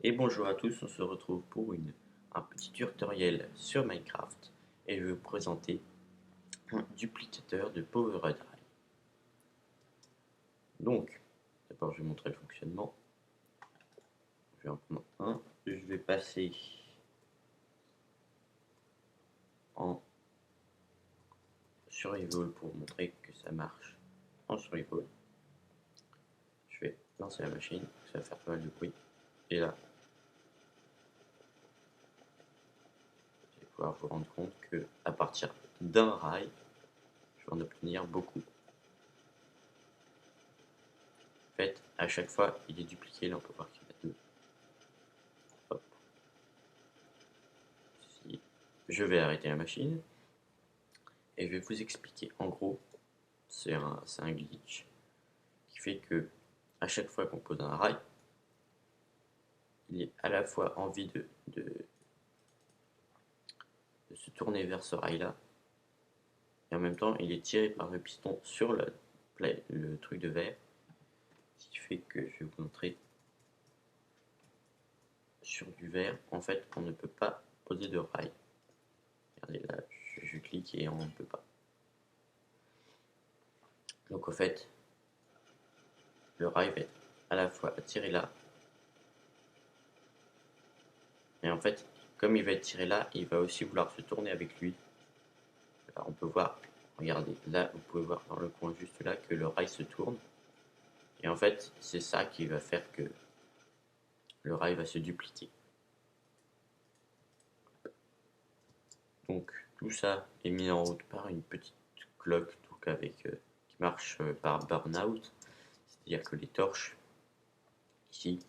Et bonjour à tous, on se retrouve pour un petit tutoriel sur Minecraft et je vais vous présenter un duplicateur de Power Drive. Donc, d'abord je vais montrer le fonctionnement. Je vais en prendre un, je vais passer en survival pour montrer que ça marche en survival. Je vais lancer la machine, ça va faire pas mal de bruit. Et là, vous allez pouvoir vous rendre compte que à partir d'un rail, je vais en obtenir beaucoup. En fait, à chaque fois, il est dupliqué. Là, on peut voir qu'il y en a deux. Hop. Ici. Je vais arrêter la machine et je vais vous expliquer. En gros, c'est un glitch qui fait que à chaque fois qu'on pose un rail, il est à la fois envie de se tourner vers ce rail-là et en même temps, il est tiré par le piston sur le truc de verre, ce qui fait que je vais vous montrer sur du verre. En fait, on ne peut pas poser de rail. Regardez là, je clique et on ne peut pas. Donc, au fait, le rail va être à la fois attiré là, et en fait, comme il va être tiré là, il va aussi vouloir se tourner avec lui. Alors, on peut voir, regardez, là, vous pouvez voir dans le coin juste là que le rail se tourne. Et en fait, c'est ça qui va faire que le rail va se dupliquer. Donc, tout ça est mis en route par une petite cloque donc qui marche par burn-out. C'est-à-dire que les torches, ici,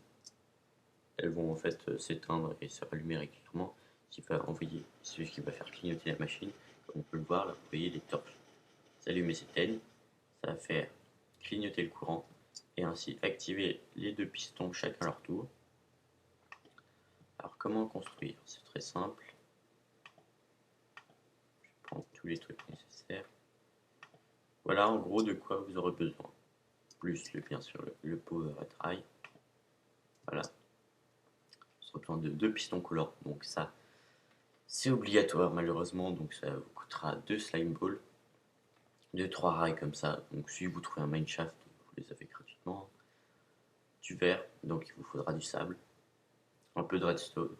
elles vont en fait s'éteindre et se rallumer régulièrement, ce qui va faire clignoter la machine. Comme on peut le voir là, vous voyez les torches s'allument et s'éteignent, ça va faire clignoter le courant et ainsi activer les deux pistons chacun leur tour. Alors comment construire? C'est très simple. Je prends tous les trucs nécessaires. Voilà en gros de quoi vous aurez besoin. Plus bien sûr le power drive. Voilà. On aura besoin de deux pistons collants, donc ça c'est obligatoire malheureusement, donc ça vous coûtera 2 slime balls, 2-3 rails comme ça. Donc si vous trouvez un mineshaft, vous les avez gratuitement. Du verre, donc il vous faudra du sable, un peu de redstone,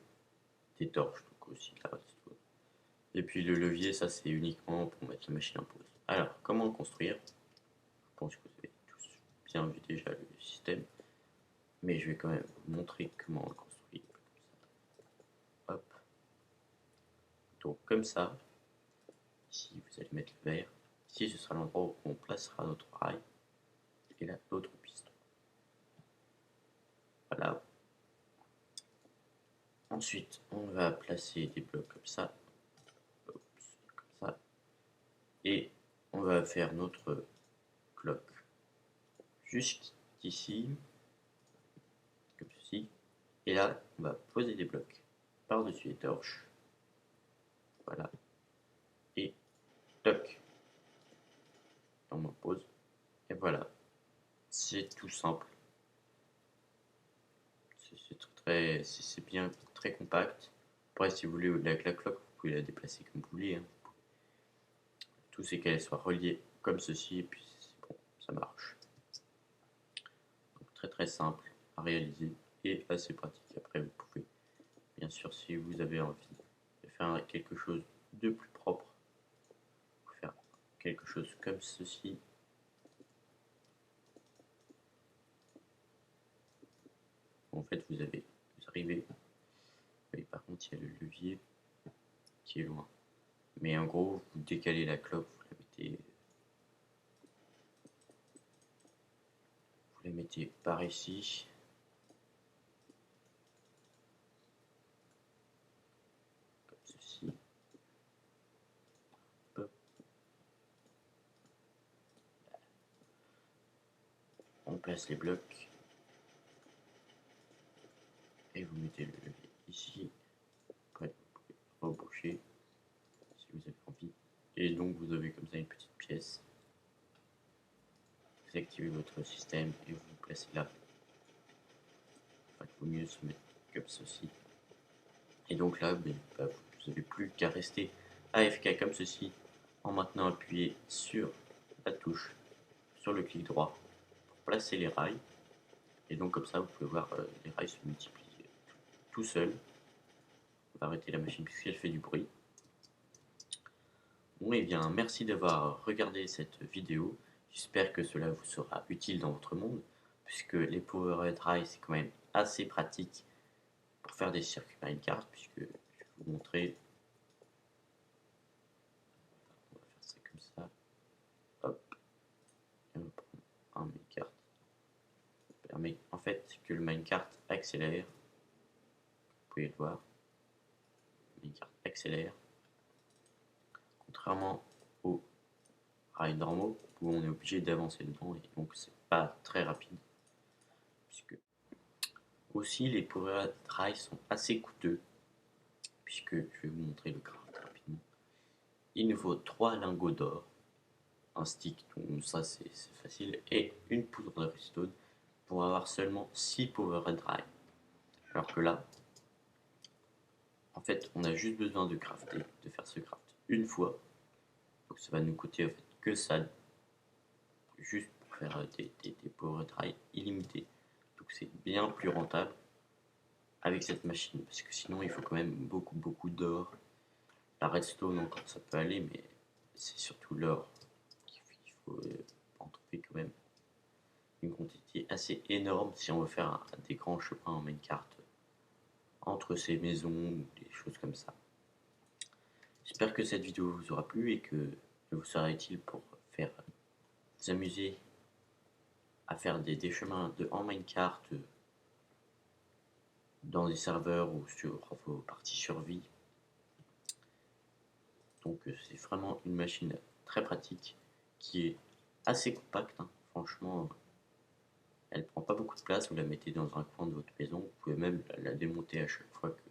des torches, donc aussi de la redstone. Et puis le levier, ça c'est uniquement pour mettre la machine en pause. Alors, comment construire? Je pense que vous avez tous bien vu déjà le système, mais je vais quand même vous montrer comment on le construit. Hop. Donc comme ça, ici vous allez mettre le verre, ici ce sera l'endroit où on placera notre rail, et là l'autre piston. Voilà. Ensuite, on va placer des blocs comme ça. Comme ça. Et on va faire notre cloque jusqu'ici, comme ceci. Et là, on va poser des blocs par-dessus les torches. Voilà. Et toc. On en pose. Et voilà. C'est tout simple. C'est bien très compact. Après, si vous voulez avec la cloque, vous pouvez la déplacer comme vous voulez. Hein. Tout c'est qu'elle soit reliée comme ceci, et puis c'est bon, ça marche. Donc, très très simple à réaliser et assez pratique. Après, vous pouvez, bien sûr, si vous avez envie de faire quelque chose de plus propre, faire quelque chose comme ceci. En fait, vous arrivez, et par contre, il y a le levier qui est loin. Mais en gros, vous décalez la cloque, vous la mettez par ici. Comme ceci. Hop. On place les blocs. Et vous mettez le levier ici. Après, vous pouvez reboucher si vous avez envie. Et donc, vous avez comme ça une petite pièce. Vous activez votre système et vous vous placez là. Il vaut mieux se mettre comme ceci. Et donc là, vous n'avez plus qu'à rester AFK comme ceci en maintenant appuyé sur la touche, sur le clic droit pour placer les rails. Et donc comme ça, vous pouvez voir les rails se multiplier tout seul. On va arrêter la machine puisqu'elle fait du bruit. Bon, et bien merci d'avoir regardé cette vidéo. J'espère que cela vous sera utile dans votre monde, puisque les Powered Rails c'est quand même assez pratique pour faire des circuits Minecraft, puisque je vais vous montrer. On va faire ça comme ça. Hop. Et on va prendre un minecart. Ça permet en fait que le minecart accélère. Vous pouvez le voir. Le minecart accélère. Contrairement aux rails normaux où on est obligé d'avancer dedans et donc c'est pas très rapide. Puisque aussi les Powered Rails sont assez coûteux. Puisque je vais vous montrer le craft rapidement. Il nous faut 3 lingots d'or, un stick, donc ça c'est facile, et une poudre de redstone pour avoir seulement 6 Powered Rails. Alors que là, en fait, on a juste besoin de crafter, de faire ce craft une fois. Donc ça va nous coûter en fait que ça, juste pour faire des Powered Rails illimités. Donc c'est bien plus rentable avec cette machine, parce que sinon il faut quand même beaucoup d'or. La redstone encore ça peut aller, mais c'est surtout l'or qu'il faut en trouver quand même une quantité assez énorme si on veut faire des grands chemins en minecart entre ces maisons ou des choses comme ça. J'espère que cette vidéo vous aura plu et que vous sera utile pour faire vous amuser à faire des chemins en minecart dans des serveurs ou sur vos parties survie. Donc c'est vraiment une machine très pratique qui est assez compacte, hein. Franchement elle prend pas beaucoup de place, vous la mettez dans un coin de votre maison, vous pouvez même la démonter à chaque fois que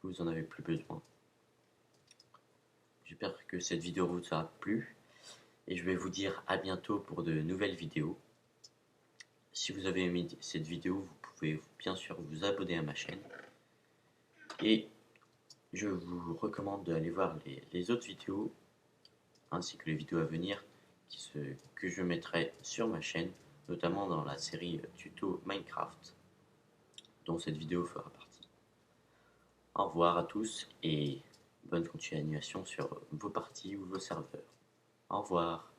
vous en avez plus besoin. J'espère que cette vidéo vous aura plu et je vais vous dire à bientôt pour de nouvelles vidéos. Si vous avez aimé cette vidéo, vous pouvez bien sûr vous abonner à ma chaîne et je vous recommande d'aller voir les autres vidéos ainsi que les vidéos à venir que je mettrai sur ma chaîne, notamment dans la série tuto Minecraft dont cette vidéo fera partie. Au revoir à tous et bonne continuation sur vos parties ou vos serveurs. Au revoir.